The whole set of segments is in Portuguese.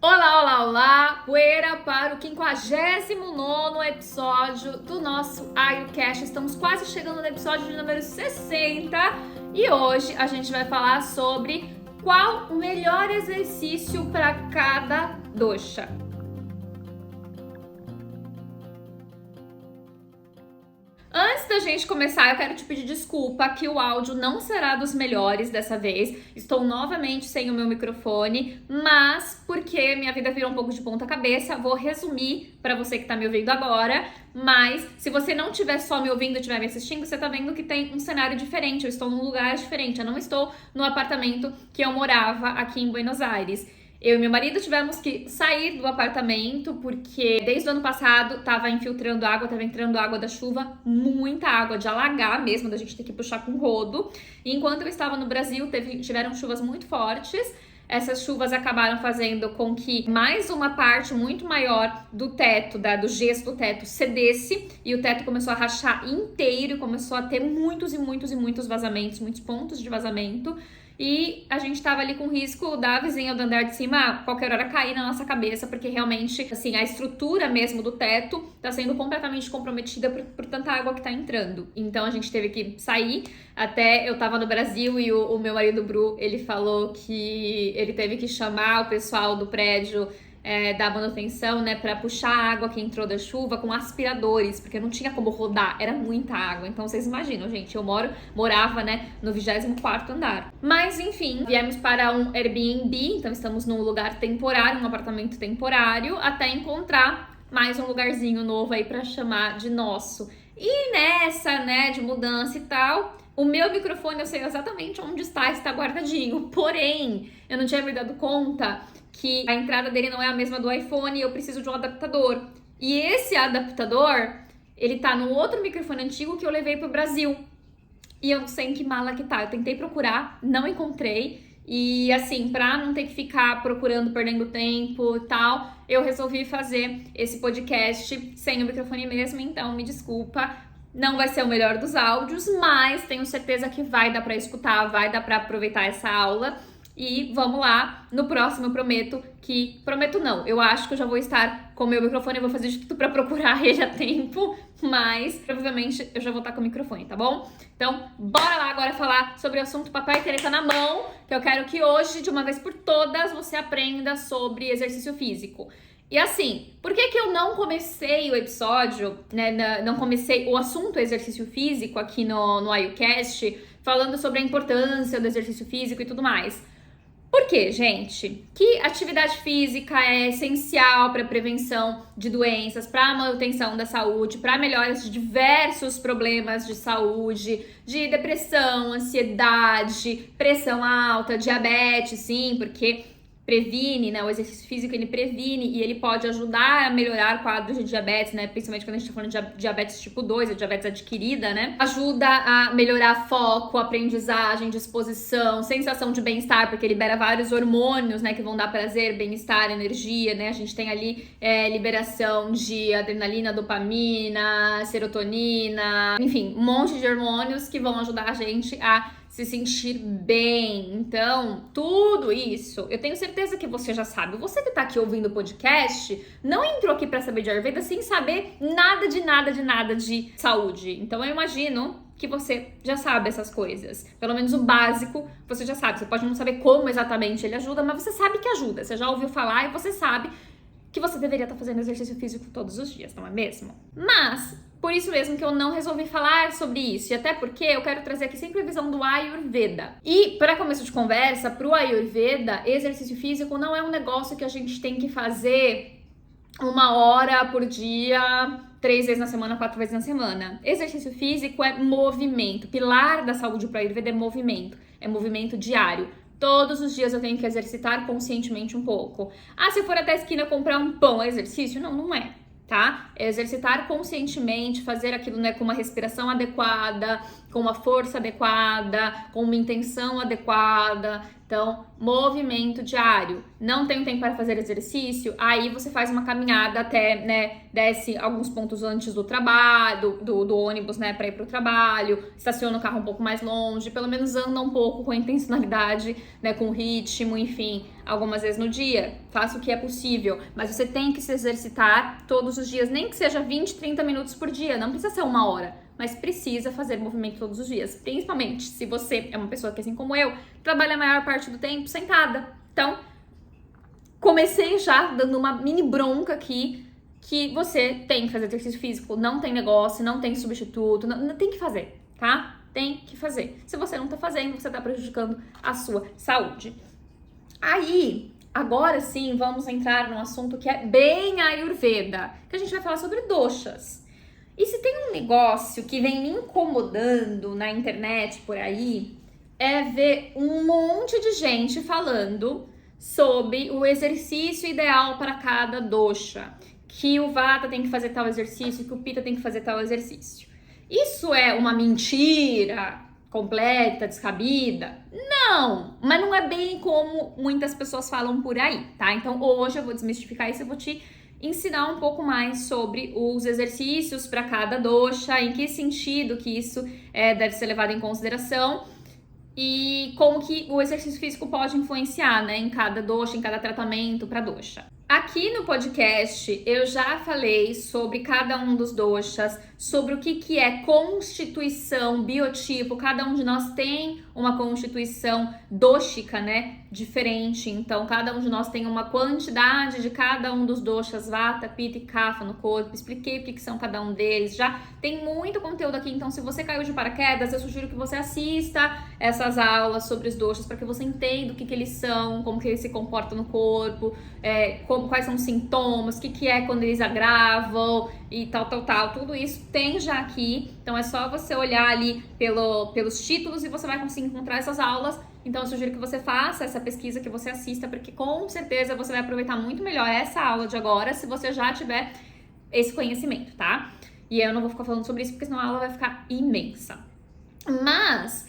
Olá, olá, olá! Poeira para o 59º episódio do nosso IUCast. Estamos quase chegando no episódio de número 60 e hoje a gente vai falar sobre qual o melhor exercício para cada dosha. Antes da gente começar, eu quero te pedir desculpa que o áudio não será dos melhores dessa vez. Estou novamente sem o meu microfone, mas porque minha vida virou um pouco de ponta cabeça, vou resumir para você que está me ouvindo agora. Mas se você não estiver só me ouvindo e estiver me assistindo, você está vendo que tem um cenário diferente. Eu estou num lugar diferente, eu não estou no apartamento que eu morava aqui em Buenos Aires. Eu e meu marido tivemos que sair do apartamento porque desde o ano passado tava infiltrando água, tava entrando água da chuva, muita água de alagar mesmo, da gente ter que puxar com rodo. E enquanto eu estava no Brasil, tiveram chuvas muito fortes. Essas chuvas acabaram fazendo com que mais uma parte muito maior do teto, do gesso do teto, cedesse e o teto começou a rachar inteiro e começou a ter muitos vazamentos, muitos pontos de vazamento. E a gente tava ali com risco da vizinha do andar de cima a qualquer hora cair na nossa cabeça, porque realmente, assim, a estrutura mesmo do teto tá sendo completamente comprometida por tanta água que tá entrando. Então a gente teve que sair. Até eu tava no Brasil e o meu marido Bru, ele falou que ele teve que chamar o pessoal do prédio da manutenção, né, para puxar a água que entrou da chuva com aspiradores, porque não tinha como rodar, era muita água. Então vocês imaginam, gente, eu morava, né, no 24º andar. Mas enfim, viemos para um Airbnb, então estamos num lugar temporário, um apartamento temporário, até encontrar mais um lugarzinho novo aí para chamar de nosso. E nessa, né, de mudança e tal, o meu microfone eu sei exatamente onde está guardadinho, porém, eu não tinha me dado conta que a entrada dele não é a mesma do iPhone e eu preciso de um adaptador. E esse adaptador, ele tá no outro microfone antigo que eu levei pro Brasil. E eu não sei em que mala que tá. Eu tentei procurar, não encontrei. E assim, pra não ter que ficar procurando, perdendo tempo e tal, eu resolvi fazer esse podcast sem o microfone mesmo, então me desculpa. Não vai ser o melhor dos áudios, mas tenho certeza que vai dar pra escutar, vai dar pra aproveitar essa aula. E vamos lá, no próximo eu prometo não, eu acho que eu já vou estar com o meu microfone, eu vou fazer de tudo pra procurar ele a tempo, mas provavelmente eu já vou estar com o microfone, tá bom? Então, bora lá agora falar sobre o assunto papel e caneta na mão, que eu quero que hoje, de uma vez por todas, você aprenda sobre exercício físico. E assim, por que eu não comecei o episódio, né, não comecei o assunto exercício físico aqui no IUCast, falando sobre a importância do exercício físico e tudo mais? Por quê, gente? Que atividade física é essencial para a prevenção de doenças, para a manutenção da saúde, para melhoras de diversos problemas de saúde, de depressão, ansiedade, pressão alta, diabetes, sim, porque previne, né? O exercício físico, ele previne e ele pode ajudar a melhorar quadros de diabetes, né? Principalmente quando a gente tá falando de diabetes tipo 2, a diabetes adquirida, né? Ajuda a melhorar foco, aprendizagem, disposição, sensação de bem-estar, porque libera vários hormônios, né? Que vão dar prazer, bem-estar, energia, né? A gente tem ali liberação de adrenalina, dopamina, serotonina, enfim, um monte de hormônios que vão ajudar a gente a se sentir bem. Então, tudo isso, eu tenho certeza que você já sabe. Você que tá aqui ouvindo o podcast, não entrou aqui pra saber de Ayurveda sem saber nada de saúde. Então, eu imagino que você já sabe essas coisas. Pelo menos o básico você já sabe. Você pode não saber como exatamente ele ajuda, mas você sabe que ajuda. Você já ouviu falar e você sabe que você deveria estar fazendo exercício físico todos os dias, não é mesmo? Mas por isso mesmo que eu não resolvi falar sobre isso, e até porque eu quero trazer aqui sempre a visão do Ayurveda. E para começo de conversa, pro Ayurveda, exercício físico não é um negócio que a gente tem que fazer 1 hora por dia, 3 vezes na semana, 4 vezes na semana. Exercício físico é movimento. O pilar da saúde pro Ayurveda é movimento diário. Todos os dias eu tenho que exercitar conscientemente um pouco. Ah, se eu for até a esquina comprar um pão, é exercício? Não, não é. Tá? É exercitar conscientemente, fazer aquilo, né, com uma respiração adequada, com uma força adequada, com uma intenção adequada. Então, movimento diário. Não tenho tempo para fazer exercício? Aí você faz uma caminhada até, né, desce alguns pontos antes do trabalho, do ônibus, né, para ir para o trabalho, estaciona o carro um pouco mais longe, pelo menos anda um pouco com intencionalidade, né, com ritmo, enfim, algumas vezes no dia. Faça o que é possível, mas você tem que se exercitar todos os dias, nem que seja 20, 30 minutos por dia, não precisa ser 1 hora. Mas precisa fazer movimento todos os dias, principalmente se você é uma pessoa que, assim como eu, trabalha a maior parte do tempo sentada. Então, comecei já dando uma mini bronca aqui, que você tem que fazer exercício físico, não tem negócio, não tem substituto, não tem que fazer, tá? Tem que fazer. Se você não tá fazendo, você tá prejudicando a sua saúde. Aí, agora sim, vamos entrar num assunto que é bem Ayurveda, que a gente vai falar sobre doshas. E se tem um negócio que vem me incomodando na internet por aí, é ver um monte de gente falando sobre o exercício ideal para cada dosha, que o Vata tem que fazer tal exercício, que o Pitta tem que fazer tal exercício. Isso é uma mentira completa, descabida? Não, mas não é bem como muitas pessoas falam por aí, tá? Então hoje eu vou desmistificar isso, eu vou te ensinar um pouco mais sobre os exercícios para cada dosha, em que sentido que isso deve ser levado em consideração e como que o exercício físico pode influenciar, né, em cada dosha, em cada tratamento para dosha. Aqui no podcast eu já falei sobre cada um dos doshas, sobre o que é constituição, biotipo. Cada um de nós tem uma constituição dóxica, né, diferente. Então, cada um de nós tem uma quantidade de cada um dos doshas, Vata, Pitta e Kapha no corpo. Expliquei o que são cada um deles. Já tem muito conteúdo aqui, então se você caiu de paraquedas, eu sugiro que você assista essas aulas sobre os doshas para que você entenda o que eles são, como que eles se comportam no corpo, quais são os sintomas, o que é quando eles agravam e tal. Tudo isso tem já aqui, então é só você olhar ali pelos títulos e você vai conseguir encontrar essas aulas. Então eu sugiro que você faça essa pesquisa, que você assista, porque com certeza você vai aproveitar muito melhor essa aula de agora se você já tiver esse conhecimento, tá? E eu não vou ficar falando sobre isso porque senão a aula vai ficar imensa. Mas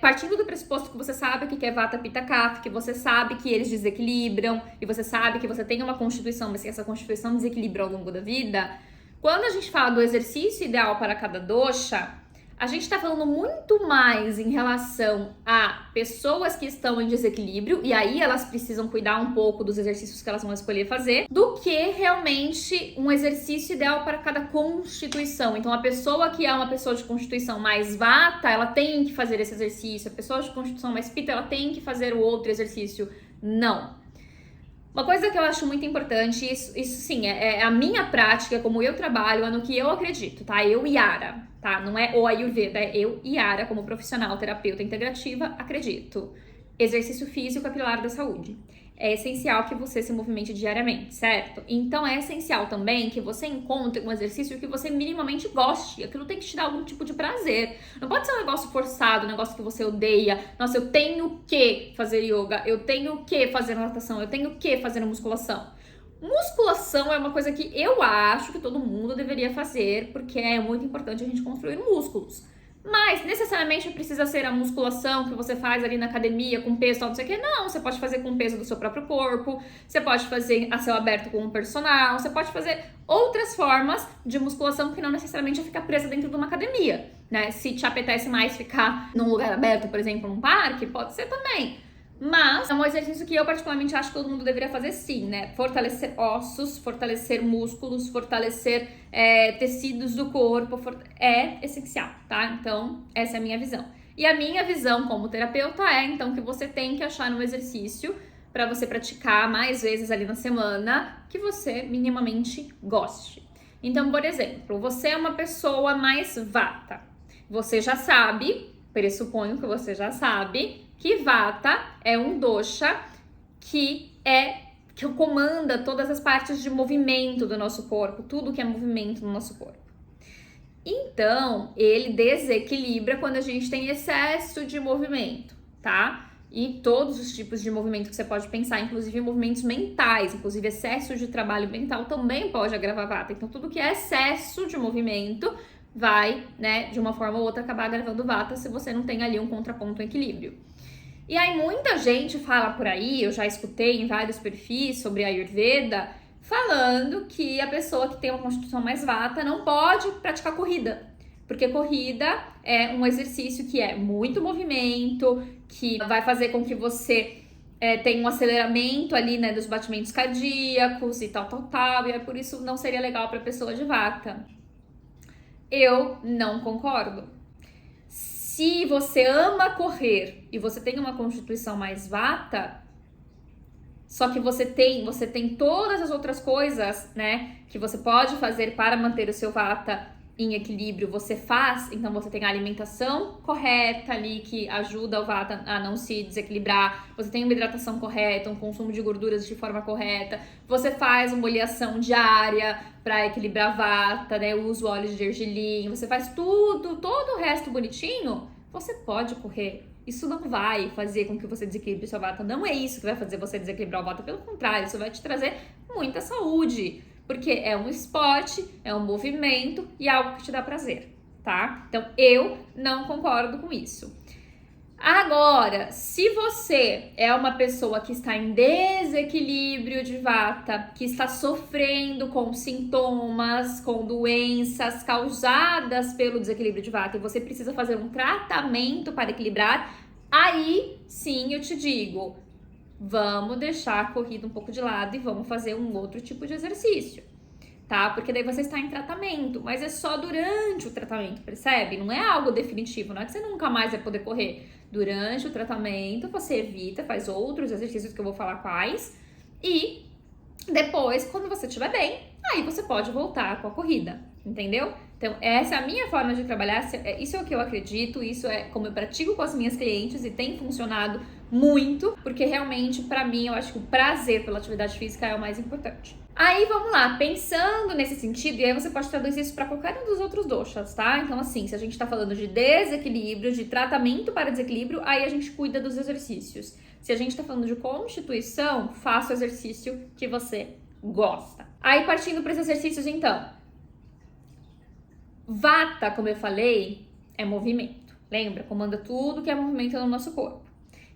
partindo do pressuposto que você sabe o que é Vata, Pitta, Kapha, que você sabe que eles desequilibram e você sabe que você tem uma constituição, mas que essa constituição desequilibra ao longo da vida, quando a gente fala do exercício ideal para cada dosha, a gente está falando muito mais em relação a pessoas que estão em desequilíbrio, e aí elas precisam cuidar um pouco dos exercícios que elas vão escolher fazer, do que realmente um exercício ideal para cada constituição. Então, a pessoa que é uma pessoa de constituição mais Vata, ela tem que fazer esse exercício. A pessoa de constituição mais Pitta, ela tem que fazer o outro exercício. Não. Uma coisa que eu acho muito importante, isso sim, é a minha prática, como eu trabalho, é no que eu acredito, tá? Eu, Yara, tá? Não é o Ayurveda, é eu, Yara, como profissional, terapeuta integrativa, acredito. Exercício físico é pilar da saúde. É essencial que você se movimente diariamente, certo? Então é essencial também que você encontre um exercício que você minimamente goste. Aquilo tem que te dar algum tipo de prazer. Não pode ser um negócio forçado, um negócio que você odeia. Nossa, eu tenho que fazer yoga, eu tenho que fazer natação, eu tenho que fazer musculação. Musculação é uma coisa que eu acho que todo mundo deveria fazer, porque é muito importante a gente construir músculos. Mas necessariamente precisa ser a musculação que você faz ali na academia com peso, tal, não sei o que. Não, você pode fazer com o peso do seu próprio corpo, você pode fazer a céu aberto com um personal, você pode fazer outras formas de musculação que não necessariamente é ficar presa dentro de uma academia, né? Se te apetece mais ficar num lugar aberto, por exemplo, num parque, pode ser também. Mas é um exercício que eu particularmente acho que todo mundo deveria fazer sim, né? Fortalecer ossos, fortalecer músculos, fortalecer tecidos do corpo, é essencial, tá? Então, essa é a minha visão. E a minha visão como terapeuta é, então, que você tem que achar um exercício para você praticar mais vezes ali na semana que você minimamente goste. Então, por exemplo, você é uma pessoa mais Vata. Você já sabe, pressuponho que você já sabe, que Vata é um dosha que comanda todas as partes de movimento do nosso corpo, tudo que é movimento no nosso corpo. Então, ele desequilibra quando a gente tem excesso de movimento, tá? E todos os tipos de movimento que você pode pensar, inclusive movimentos mentais, inclusive excesso de trabalho mental também pode agravar Vata. Então, tudo que é excesso de movimento vai, né, de uma forma ou outra acabar agravando vata se você não tem ali um contraponto, um equilíbrio. E aí muita gente fala por aí, eu já escutei em vários perfis sobre a Ayurveda, falando que a pessoa que tem uma constituição mais vata não pode praticar corrida. Porque corrida é um exercício que é muito movimento, que vai fazer com que você tenha um aceleramento ali, né, dos batimentos cardíacos e tal, e é por isso não seria legal para pessoa de vata. Eu não concordo. Se você ama correr e você tem uma constituição mais vata, só que você tem todas as outras coisas, né, que você pode fazer para manter o seu vata em equilíbrio, você faz, então você tem a alimentação correta ali que ajuda o vata a não se desequilibrar, você tem uma hidratação correta, um consumo de gorduras de forma correta, você faz uma oleação diária para equilibrar vata, né, usa o óleo de gergelim, você faz tudo, todo o resto bonitinho, você pode correr. Isso não vai fazer com que você desequilibre seu vata, não é isso que vai fazer você desequilibrar o vata, pelo contrário, isso vai te trazer muita saúde. Porque é um esporte, é um movimento e é algo que te dá prazer, tá? Então, eu não concordo com isso. Agora, se você é uma pessoa que está em desequilíbrio de vata, que está sofrendo com sintomas, com doenças causadas pelo desequilíbrio de vata e você precisa fazer um tratamento para equilibrar, aí sim eu te digo, vamos deixar a corrida um pouco de lado e vamos fazer um outro tipo de exercício, tá? Porque daí você está em tratamento, mas é só durante o tratamento, percebe? Não é algo definitivo, não é que você nunca mais vai poder correr. Durante o tratamento, você evita, faz outros exercícios que eu vou falar quais, e depois, quando você estiver bem, aí você pode voltar com a corrida, entendeu? Então, essa é a minha forma de trabalhar, isso é o que eu acredito, isso é como eu pratico com as minhas clientes e tem funcionado muito, porque realmente, pra mim, eu acho que o prazer pela atividade física é o mais importante. Aí, vamos lá, pensando nesse sentido, e aí você pode traduzir isso para qualquer um dos outros doshas, tá? Então, assim, se a gente tá falando de desequilíbrio, de tratamento para desequilíbrio, aí a gente cuida dos exercícios. Se a gente tá falando de constituição, faça o exercício que você gosta. Aí, partindo para os exercícios, então. Vata, como eu falei, é movimento. Lembra? Comanda tudo que é movimento no nosso corpo.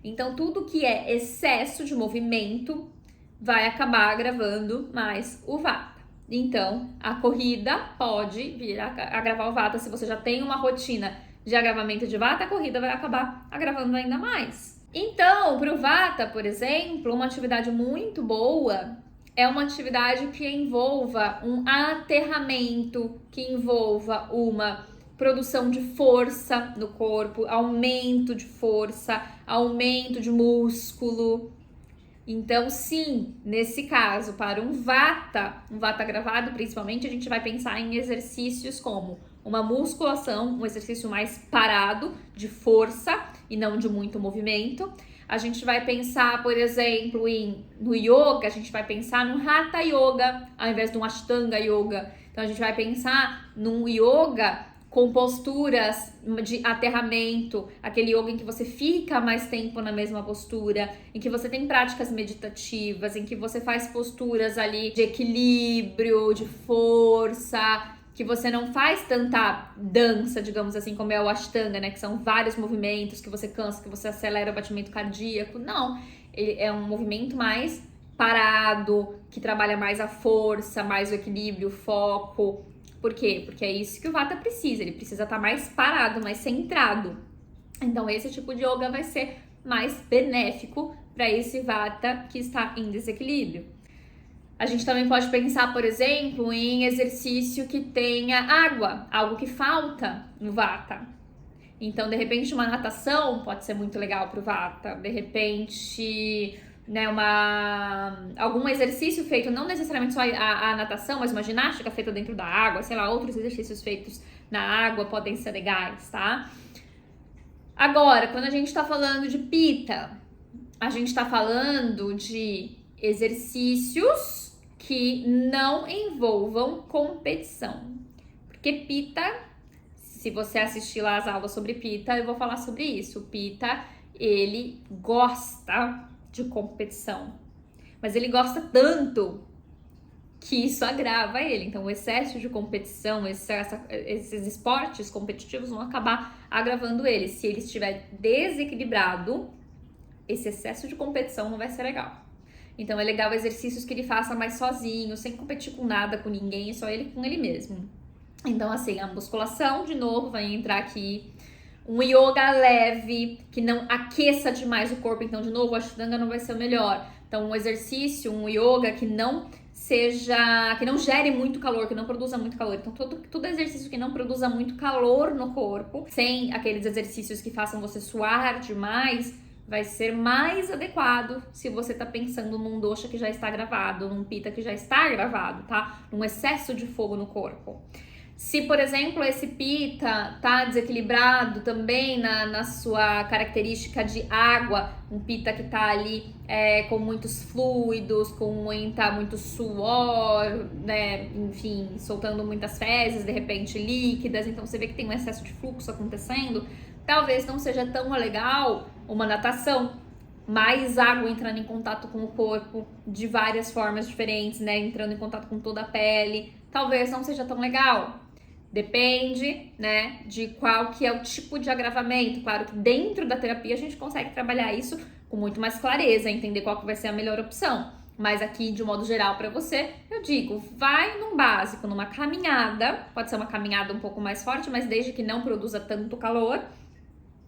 Então, tudo que é excesso de movimento vai acabar agravando mais o vata. Então, a corrida pode vir a agravar o vata. Se você já tem uma rotina de agravamento de vata, a corrida vai acabar agravando ainda mais. Então, para o vata, por exemplo, uma atividade muito boa é uma atividade que envolva um aterramento, que envolva uma produção de força no corpo, aumento de força, aumento de músculo. Então, sim, nesse caso, para um vata agravado principalmente, a gente vai pensar em exercícios como uma musculação, um exercício mais parado, de força e não de muito movimento. A gente vai pensar, por exemplo, no yoga, a gente vai pensar num Hatha Yoga, ao invés de um Ashtanga Yoga. Então, a gente vai pensar num yoga com posturas de aterramento, aquele yoga em que você fica mais tempo na mesma postura, em que você tem práticas meditativas, em que você faz posturas ali de equilíbrio, de força, que você não faz tanta dança, digamos assim, como é o Ashtanga, né? Que são vários movimentos, que você cansa, que você acelera o batimento cardíaco. Não, ele é um movimento mais parado, que trabalha mais a força, mais o equilíbrio, o foco. Por quê? Porque é isso que o vata precisa, ele precisa estar mais parado, mais centrado. Então, esse tipo de yoga vai ser mais benéfico para esse vata que está em desequilíbrio. A gente também pode pensar, por exemplo, em exercício que tenha água, algo que falta no vata. Então, de repente, uma natação pode ser muito legal para o vata. De repente, né, algum exercício feito, não necessariamente só a natação, mas uma ginástica feita dentro da água, sei lá, outros exercícios feitos na água podem ser legais, tá? Agora, quando a gente tá falando de Pitta, a gente tá falando de exercícios que não envolvam competição. Porque Pitta, se você assistir lá as aulas sobre Pitta, eu vou falar sobre isso. O Pitta, ele gosta de competição. Mas ele gosta tanto que isso agrava ele. Então, o excesso de competição, esses esportes competitivos vão acabar agravando ele. Se ele estiver desequilibrado, esse excesso de competição não vai ser legal. Então, é legal exercícios que ele faça mais sozinho, sem competir com nada, com ninguém, só ele com ele mesmo. Então, assim, a musculação, de novo, vai entrar aqui. Um yoga leve, que não aqueça demais o corpo. Então, de novo, a Ashtanga não vai ser o melhor. Então, um exercício, um yoga que não gere muito calor, que não produza muito calor. Então, todo exercício que não produza muito calor no corpo, sem aqueles exercícios que façam você suar demais, vai ser mais adequado se você tá pensando num dosha que já está gravado, num pita que já está gravado, tá? Num excesso de fogo no corpo. Se, por exemplo, esse pita tá desequilibrado também na sua característica de água, um pita que tá ali com muitos fluidos, com muito suor, né, enfim, soltando muitas fezes, de repente líquidas, então você vê que tem um excesso de fluxo acontecendo, talvez não seja tão legal uma natação, mais água entrando em contato com o corpo de várias formas diferentes, né, entrando em contato com toda a pele, talvez não seja tão legal. Depende, né, de qual que é o tipo de agravamento. Claro que dentro da terapia a gente consegue trabalhar isso com muito mais clareza, entender qual que vai ser a melhor opção. Mas aqui, de modo geral, para você, eu digo, vai num básico, numa caminhada, pode ser uma caminhada um pouco mais forte, mas desde que não produza tanto calor,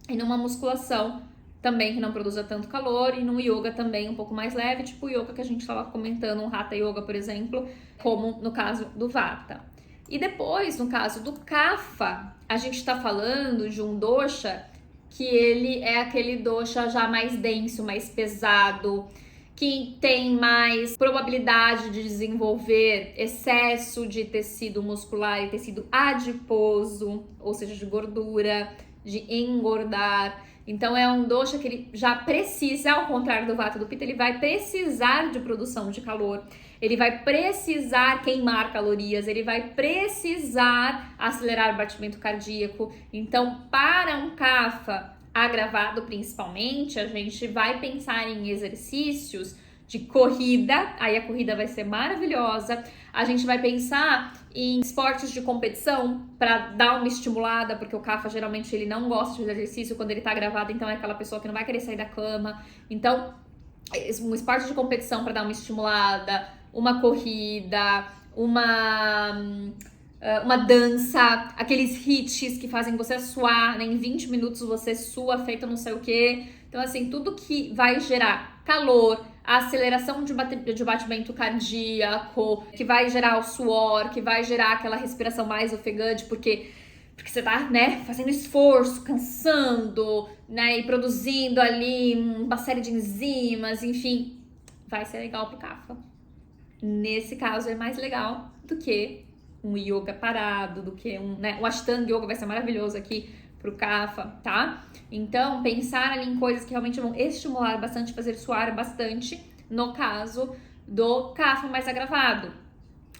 e numa musculação também que não produza tanto calor, e num yoga também um pouco mais leve, tipo o yoga que a gente estava comentando, um Hatha Yoga, por exemplo, como no caso do Vata. E depois, no caso do Kapha, a gente está falando de um dosha que ele é aquele dosha já mais denso, mais pesado, que tem mais probabilidade de desenvolver excesso de tecido muscular e tecido adiposo, ou seja, de gordura, de engordar. Então é um dosha que ele já precisa, ao contrário do Vata e do Pitta, ele vai precisar de produção de calor, ele vai precisar queimar calorias, ele vai precisar acelerar o batimento cardíaco. Então, para um Kapha agravado principalmente, a gente vai pensar em exercícios de corrida, aí a corrida vai ser maravilhosa. A gente vai pensar em esportes de competição para dar uma estimulada, porque o Kapha geralmente ele não gosta de exercício quando ele tá gravado, então é aquela pessoa que não vai querer sair da cama. Então, um esporte de competição para dar uma estimulada, uma corrida, uma dança, aqueles hits que fazem você suar, né? Em 20 minutos você sua feito não sei o que. Então, assim, tudo que vai gerar calor, a aceleração de batimento cardíaco, que vai gerar o suor, que vai gerar aquela respiração mais ofegante, porque você tá, né, fazendo esforço, cansando, né, e produzindo ali uma série de enzimas, enfim, vai ser legal pro Kapha. Nesse caso é mais legal do que um yoga parado, do que o Ashtanga Yoga vai ser maravilhoso aqui pro Kapha, tá? Então, pensar ali em coisas que realmente vão estimular bastante, fazer suar bastante, no caso do Kapha mais agravado.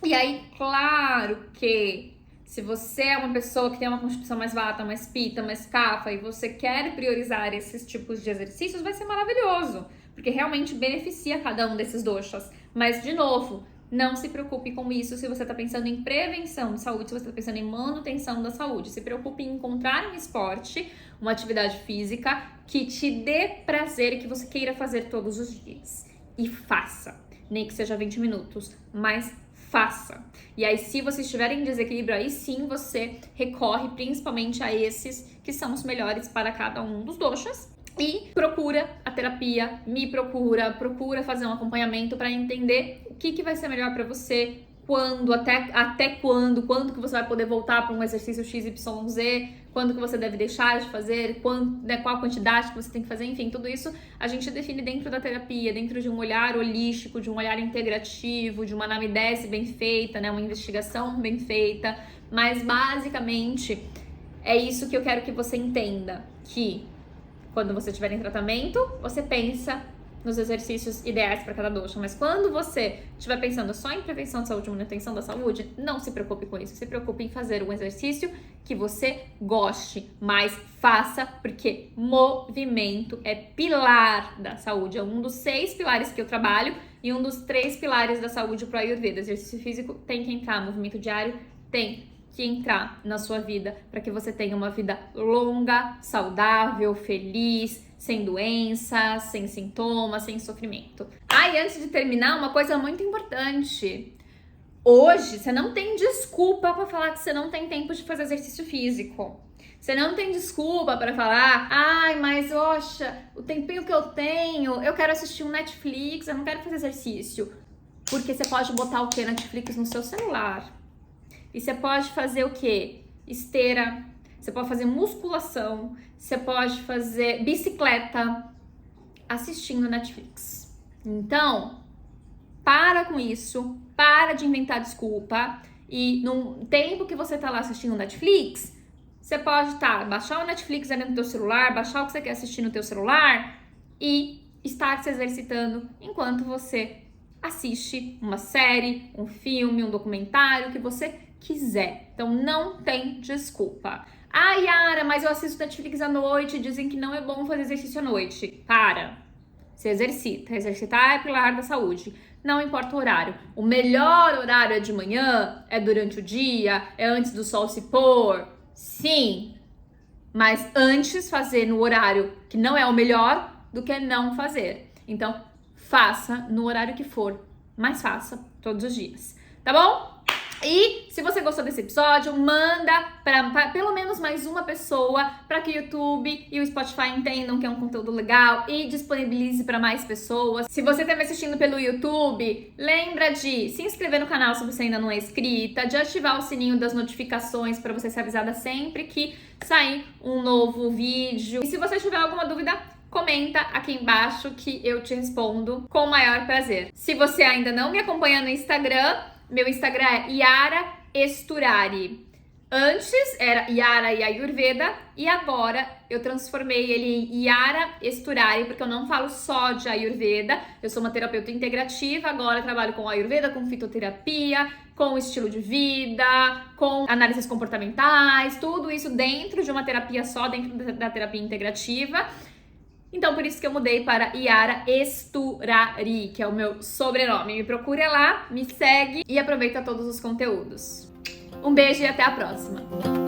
E aí, claro que se você é uma pessoa que tem uma constituição mais Vata, mais Pitta, mais Kapha, e você quer priorizar esses tipos de exercícios, vai ser maravilhoso, porque realmente beneficia cada um desses doshas. Mas, de novo, não se preocupe com isso se você está pensando em prevenção de saúde, se você está pensando em manutenção da saúde. Se preocupe em encontrar um esporte, uma atividade física que te dê prazer e que você queira fazer todos os dias. E faça, nem que seja 20 minutos, mas faça. E aí, se você estiver em desequilíbrio, aí sim você recorre principalmente a esses que são os melhores para cada um dos doshas. E procura a terapia, procura fazer um acompanhamento para entender o que vai ser melhor para você, quando, até quando que você vai poder voltar para um exercício XYZ, quando que você deve deixar de fazer, qual a quantidade que você tem que fazer, enfim, tudo isso a gente define dentro da terapia, dentro de um olhar holístico, de um olhar integrativo, de uma anamnese bem feita, né, uma investigação bem feita, mas basicamente é isso que eu quero que você entenda, que quando você estiver em tratamento, você pensa nos exercícios ideais para cada dosha. Mas quando você estiver pensando só em prevenção de saúde e manutenção da saúde, não se preocupe com isso. Se preocupe em fazer um exercício que você goste, mas faça, porque movimento é pilar da saúde. É um dos 6 pilares que eu trabalho e um dos 3 pilares da saúde pro Ayurveda. Exercício físico tem que entrar, movimento diário tem que entrar na sua vida para que você tenha uma vida longa, saudável, feliz, sem doenças, sem sintomas, sem sofrimento. E antes de terminar, uma coisa muito importante. Hoje, você não tem desculpa para falar que você não tem tempo de fazer exercício físico. Você não tem desculpa para falar, mas, oxa, o tempinho que eu tenho, eu quero assistir um Netflix, eu não quero fazer exercício. Porque você pode botar o quê? Netflix no seu celular. E você pode fazer o quê? Esteira, você pode fazer musculação, você pode fazer bicicleta assistindo Netflix. Então, para com isso, para de inventar desculpa. E no tempo que você tá lá assistindo Netflix, você pode baixar o Netflix ali no teu celular, baixar o que você quer assistir no teu celular e estar se exercitando enquanto você assiste uma série, um filme, um documentário, o que você quiser. Então não tem desculpa. Yara, mas eu assisto Netflix à noite e dizem que não é bom fazer exercício à noite. Para. Se exercita. Exercitar é pilar da saúde. Não importa o horário. O melhor horário é de manhã, é durante o dia, é antes do sol se pôr. Sim. Mas antes fazer no horário que não é o melhor do que não fazer. Então, faça no horário que for, mas faça todos os dias. Tá bom? E se você gostou desse episódio, manda para pelo menos mais uma pessoa para que o YouTube e o Spotify entendam que é um conteúdo legal e disponibilize para mais pessoas. Se você está me assistindo pelo YouTube, lembra de se inscrever no canal se você ainda não é inscrita, de ativar o sininho das notificações para você ser avisada sempre que sair um novo vídeo. E se você tiver alguma dúvida, comenta aqui embaixo que eu te respondo com o maior prazer. Se você ainda não me acompanha no Instagram, meu Instagram é Yara Esturari. Antes era Yara e Ayurveda e agora eu transformei ele em Yara Esturari porque eu não falo só de Ayurveda. Eu sou uma terapeuta integrativa, agora trabalho com Ayurveda, com fitoterapia, com estilo de vida, com análises comportamentais, tudo isso dentro de uma terapia só, dentro da terapia integrativa. Então, por isso que eu mudei para Yara Esturari, que é o meu sobrenome. Me procura lá, me segue e aproveita todos os conteúdos. Um beijo e até a próxima!